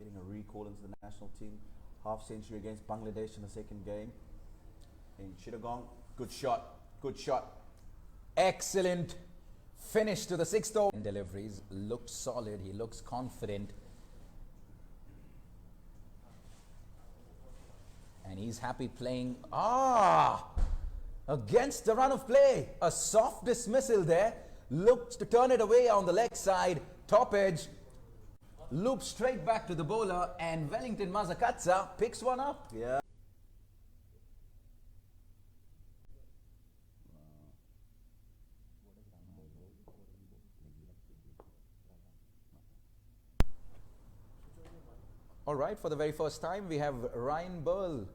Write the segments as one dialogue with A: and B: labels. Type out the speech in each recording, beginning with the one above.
A: getting a recall into the national team. Half century against Bangladesh in the second game. In Chittagong, good shot, good shot.
B: Excellent finish to the sixth over. Deliveries looked solid. He looks confident. And he's happy playing. Against the run of play. A soft dismissal there. Looked to turn it away on the leg side. Top edge. Loops straight back to the bowler. And Wellington Mazakatsa picks one up.
A: Yeah.
B: All right, for the very first time, we have Ryan Burl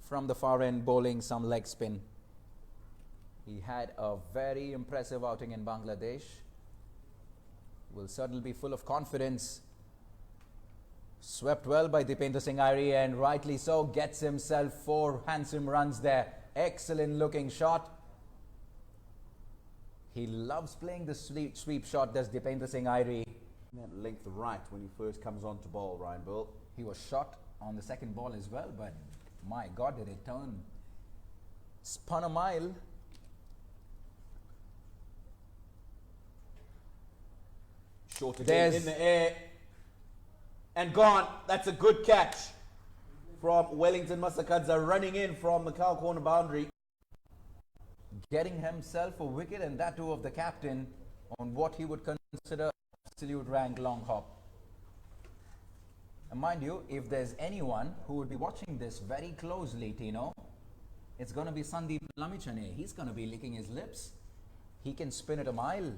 B: from the far end bowling some leg spin. He had a very impressive outing in Bangladesh. Will certainly be full of confidence. Swept well by Dipendra Singh Airi, and rightly so, gets himself 4 handsome runs there. Excellent looking shot. He loves playing the sweep shot, does Dipendra Singh Airi.
A: That length right when he first comes on to bowl, Ryan Burl.
B: He was shot on the second ball as well, but my God, did it turn. Spun a mile.
A: Short again in the air. And gone. That's a good catch from Wellington Masakadza, running in from the cow corner boundary.
B: Getting himself a wicket, and that too of the captain, on what he would consider absolute rank long hop. And mind you, if there's anyone who would be watching this very closely, Tino, it's going to be Sandeep Lamichhane. He's going to be licking his lips. He can spin it a mile.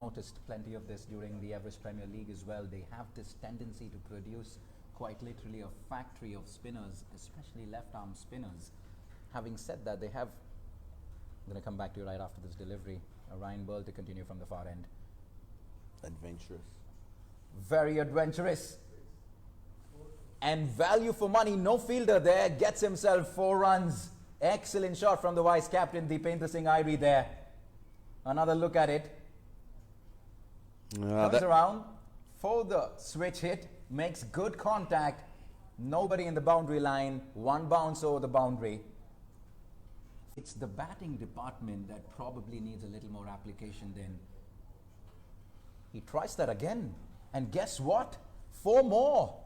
B: Noticed plenty of this during the Everest Premier League as well. They have this tendency to produce quite literally a factory of spinners, especially left-arm spinners. Having said that, they have, I'm going to come back to you right after this delivery, Ryan Burl to continue from the far end.
A: Adventurous.
B: Very adventurous. And value for money, no fielder there, gets himself 4 runs. Excellent shot from the vice captain, Dipendra Singh Airi there. Another look at it. Comes around for the switch hit, makes good contact. Nobody in the boundary line, 1 bounce over the boundary. It's the batting department that probably needs a little more application then. He tries that again. And guess what? 4 more.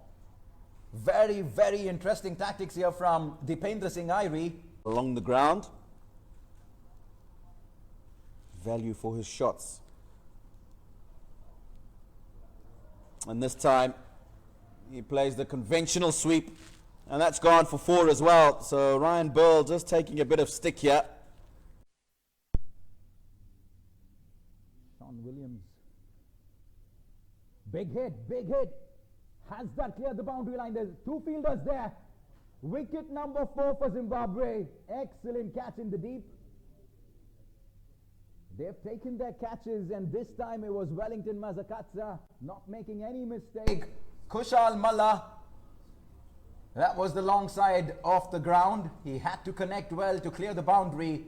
B: Very, very interesting tactics here from Dipendra Singh Airi.
A: Along the ground. Value for his shots. And this time, he plays the conventional sweep. And that's gone for 4 as well. So Ryan Burl just taking a bit of stick here.
B: Sean Williams. Big hit, big hit. Has that cleared the boundary line? There's 2 fielders there. Wicket number 4 for Zimbabwe. Excellent catch in the deep. They've taken their catches, and this time it was Wellington Mazakatsa not making any mistake. Kushal Malla. That was the long side off the ground. He had to connect well to clear the boundary.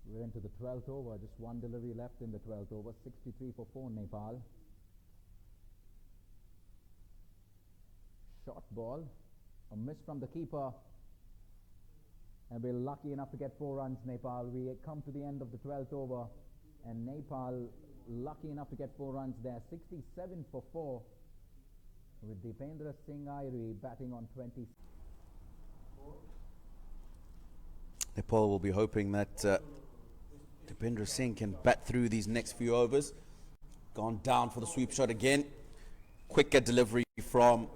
B: We're into the 12th over. Just 1 delivery left in the 12th over. 63 for 4 Nepal. Short ball. A miss from the keeper. And we're lucky enough to get 4 runs, Nepal. We come to the end of the 12th over, and Nepal lucky enough to get 4 runs there. 67 for 4, with Dipendra Singh Airi batting on 20.
A: Nepal will be hoping that Dipendra Singh can bat through these next few overs. Gone down for the sweep shot again. Quicker delivery from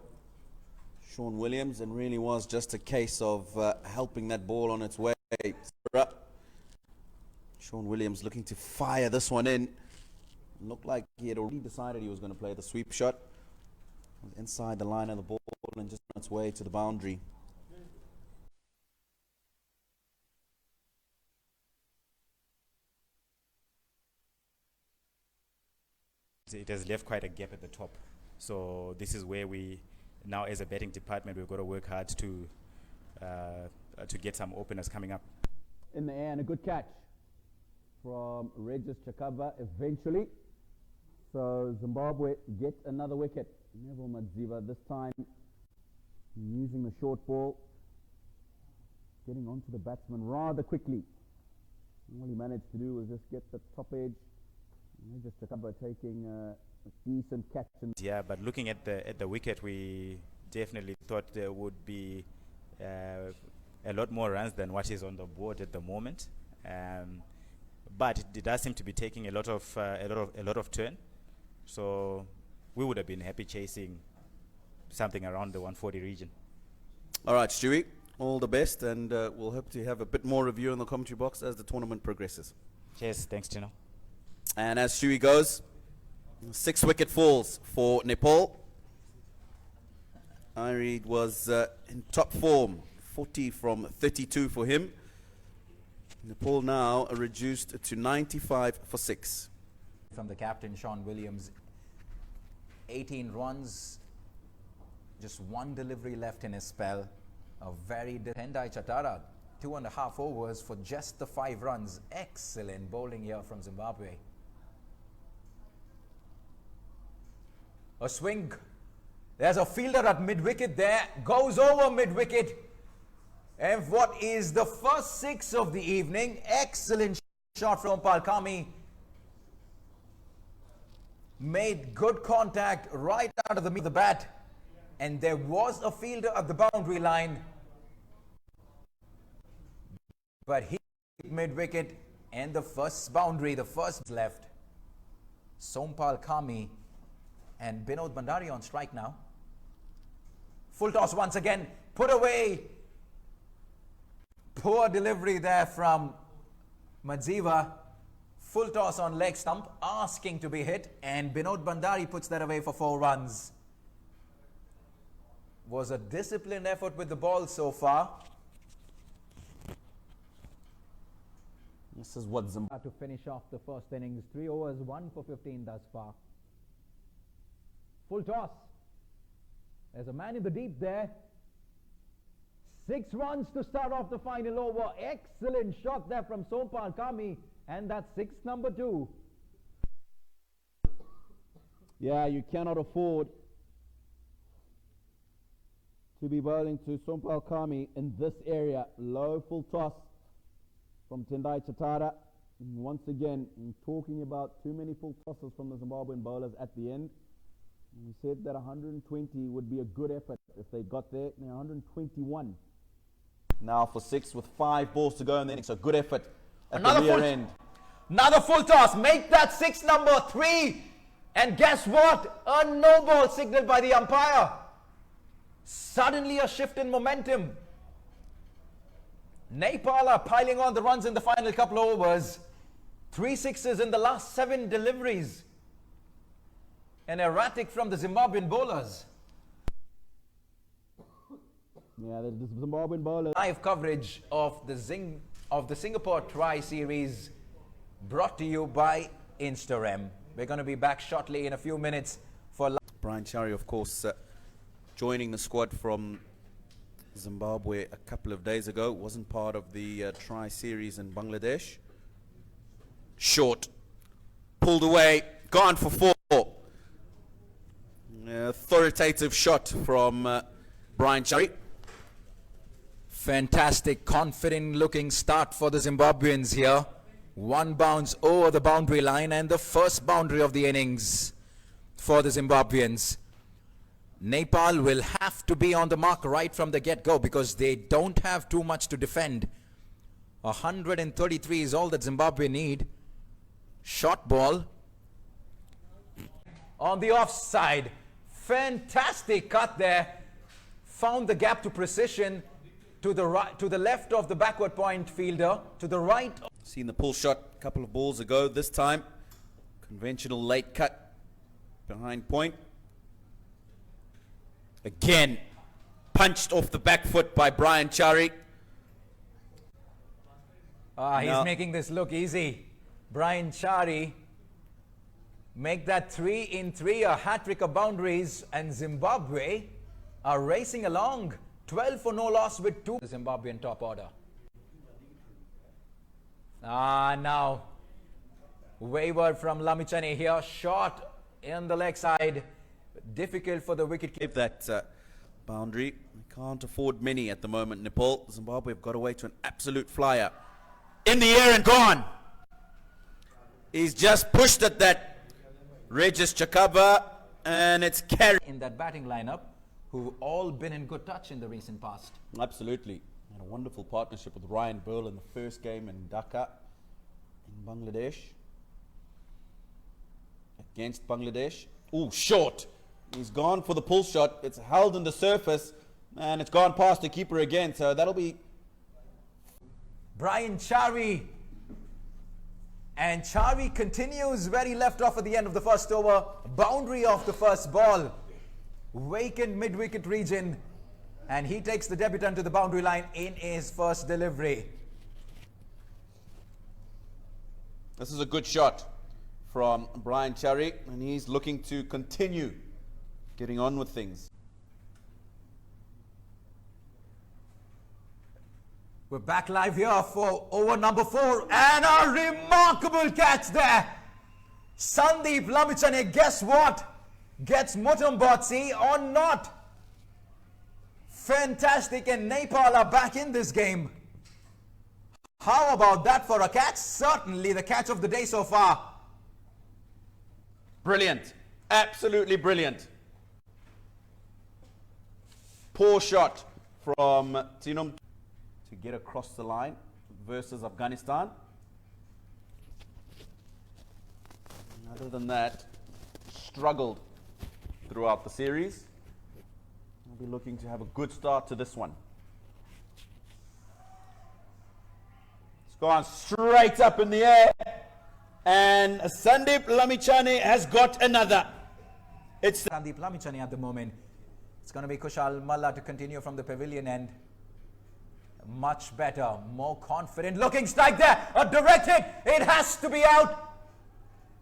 A: Sean Williams, and really was just a case of helping that ball on its way. Sean Williams looking to fire this one in. Looked like he had already decided he was going to play the sweep shot. It was inside the line of the ball and just on its way to the boundary.
C: It has left quite a gap at the top. So this is where we now, as a betting department, we've got to work hard to get some openers coming up.
A: In the air, and a good catch from Regis Chakaba eventually. So Zimbabwe get another wicket. Neville Madziva this time using the short ball, getting onto the batsman rather quickly. All he managed to do was just get the top edge. Regis Chakaba taking a decent catch.
C: Yeah, but looking at the wicket, we definitely thought there would be a lot more runs than what is on the board at the moment. But it does seem to be taking a lot of turn. So we would have been happy chasing something around the 140 region.
A: All right, Stewie, all the best, and we'll hope to have a bit more review in the commentary box as the tournament progresses.
C: Cheers, thanks, Tino.
A: And as Stewie goes, 6 wicket falls for Nepal. Ireed was in top form, 40 from 32 for him. Nepal now are reduced to 95 for 6.
B: From the captain, Sean Williams, 18 runs, just one delivery left in his spell. A very Tendai Chatara, 2.5 overs for just the 5 runs. Excellent bowling here from Zimbabwe. A swing. There's a fielder at mid-wicket there. Goes over mid-wicket. And what is the first 6 of the evening? Excellent shot from Palkami. Made good contact right out of the bat. And there was a fielder at the boundary line. But he hit mid-wicket and the first boundary, the first left. Sompal Kami and Binod Bandari on strike now. Full toss once again, put away. Poor delivery there from Madziva. Full toss on leg stump, asking to be hit, and Binod Bandari puts that away for 4 runs. Was a disciplined effort with the ball so far.
A: This is what Zimbabwe
D: To finish off the first innings, 3 overs, 1 for 15 thus far. Full toss. There's a man in the deep there. 6 runs to start off the final over. Excellent shot there from Sompal Kami. And that's 6 number 2.
A: Yeah, you cannot afford to be bowling to Sompal Kami in this area. Low full toss from Tendai Chatara. And once again, talking about too many full tosses from the Zimbabwean bowlers at the end. We said that 120 would be a good effort if they got there. Now 121. Now for 6 with 5 balls to go, and then it's a good effort at the rear end.
B: Another full toss. Make that 6 number 3. And guess what? A no ball signaled by the umpire. Suddenly a shift in momentum. Nepal are piling on the runs in the final couple of overs. 3 sixes in the last 7 deliveries. And erratic from the Zimbabwean bowlers.
A: Yeah, the Zimbabwean bowlers.
B: Live coverage of the Singapore Tri-Series brought to you by Instarem. We're going to be back shortly in a few minutes for
A: Brian Chari, of course, joining the squad from Zimbabwe a couple of days ago. Wasn't part of the Tri-Series in Bangladesh. Short. Pulled away. Gone for 4. Authoritative shot from Brian Chari.
B: fantastic, confident looking start for the Zimbabweans here. 1 bounce over the boundary line and the first boundary of the innings for the Zimbabweans. Nepal will have to be on the mark right from the get-go because they don't have too much to defend. 133 is all that Zimbabwe need. Short ball on the offside. Fantastic cut there. Found the gap to precision to the right, to the left of the backward point fielder, to the right.
A: Seen the pull shot a couple of balls ago. This time, conventional late cut behind point. Again, punched off the back foot by Brian Chari.
B: He's making this look easy. Brian Chari make that 3 in 3, a hat-trick of boundaries, and Zimbabwe are racing along. 12 for no loss with 2. The Zimbabwean top order. Now wayward from Lamichane here, shot in the leg side. Difficult for the wicket keeper.
A: That boundary. We can't afford many at the moment, Nepal. Zimbabwe have got away to an absolute flyer. In the air and gone. He's just pushed at that Regis Chakaba, and it's carried.
B: In that batting lineup, who've all been in good touch in the recent past.
A: Absolutely. Had a wonderful partnership with Ryan Burl in the first game in Dhaka in Bangladesh. Against Bangladesh. Ooh, short. He's gone for the pull shot. It's held in the surface, and it's gone past the keeper again. So that'll be
B: Brian Chari. And Chari continues where he left off at the end of the first over. Boundary off the first ball. Vacant mid-wicket region. And he takes the debutant to the boundary line in his first delivery.
A: This is a good shot from Brian Chari, and he's looking to continue getting on with things.
B: We're back live here for over number 4, and a remarkable catch there. Sandeep Lamichane, guess what? Gets Mutambotsi or not. Fantastic, and Nepal are back in this game. How about that for a catch? Certainly the catch of the day so far.
A: Brilliant. Absolutely brilliant. Poor shot from Tinum to get across the line versus Afghanistan. Other than that, struggled throughout the series. We'll be looking to have a good start to this one. It's gone straight up in the air, and Sandeep Lamichane has got another. It's
B: Sandeep Lamichane at the moment. It's going to be Kushal Malla to continue from the pavilion end. Much better, more confident looking strike there. A direct hit. It has to be out.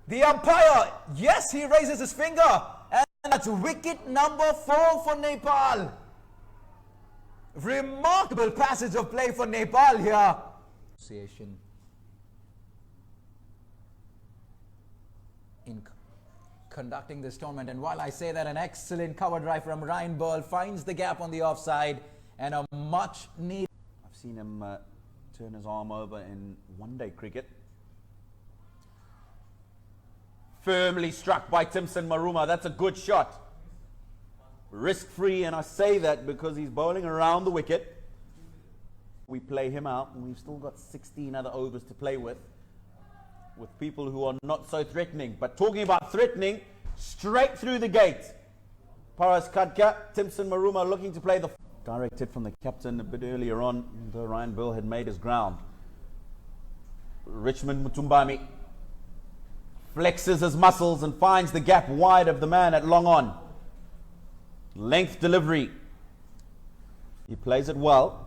B: The umpire, yes, he raises his finger. And that's wicket number 4 for Nepal. Remarkable passage of play for Nepal here. Association in conducting this tournament, and while I say that, an excellent cover drive from Ryan Burl finds the gap on the offside, and a much needed.
A: I've seen him turn his arm over in one-day cricket. Firmly struck by Timson Maruma. That's a good shot. Risk-free, and I say that because he's bowling around the wicket. We play him out, and we've still got 16 other overs to play with people who are not so threatening. But talking about threatening, straight through the gate. Paras Khadka, Timson Maruma looking to play the directed from the captain a bit earlier on, though Ryan Burl had made his ground. Richmond Mutumbami flexes his muscles and finds the gap wide of the man at long on. Length delivery. He plays it well.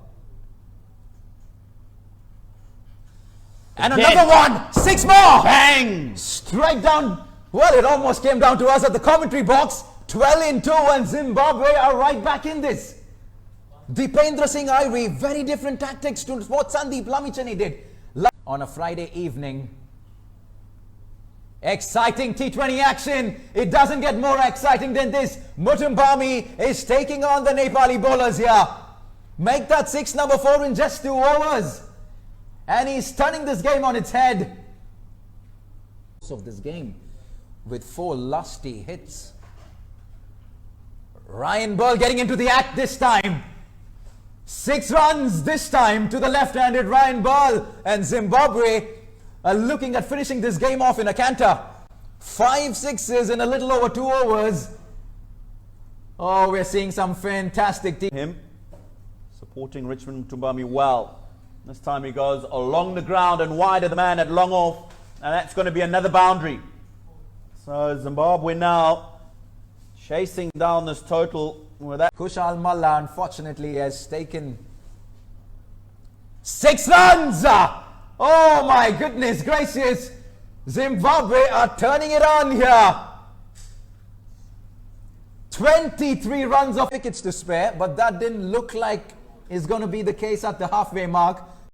B: And another one! 6 more!
A: Bang!
B: Straight down. Well, it almost came down to us at the commentary box. 12 in 2, and Zimbabwe are right back in this. Dipendra Singh Irie, very different tactics to what Sandeep Lamichane did on a Friday evening. Exciting T20 action. It doesn't get more exciting than this. Mutumbami is taking on the Nepali bowlers here. Make that 6 number 4 in just 2 overs. And he's turning this game on its head. Of this game with 4 lusty hits. Ryan Burl getting into the act this time. 6 runs this time to the left-handed Ryan Burl, and Zimbabwe are looking at finishing this game off in a canter. 5 sixes in a little over 2 overs. Oh, we're seeing some fantastic team.
A: Him supporting Richmond Mutumbami well. This time he goes along the ground and wide of the man at long off, and that's going to be another boundary. So Zimbabwe now chasing down this total with that.
B: Kushal Malla unfortunately has taken 6 runs. Oh my goodness gracious. Zimbabwe are turning it on here. 23 runs of wickets to spare, but that didn't look like is going to be the case at the halfway mark.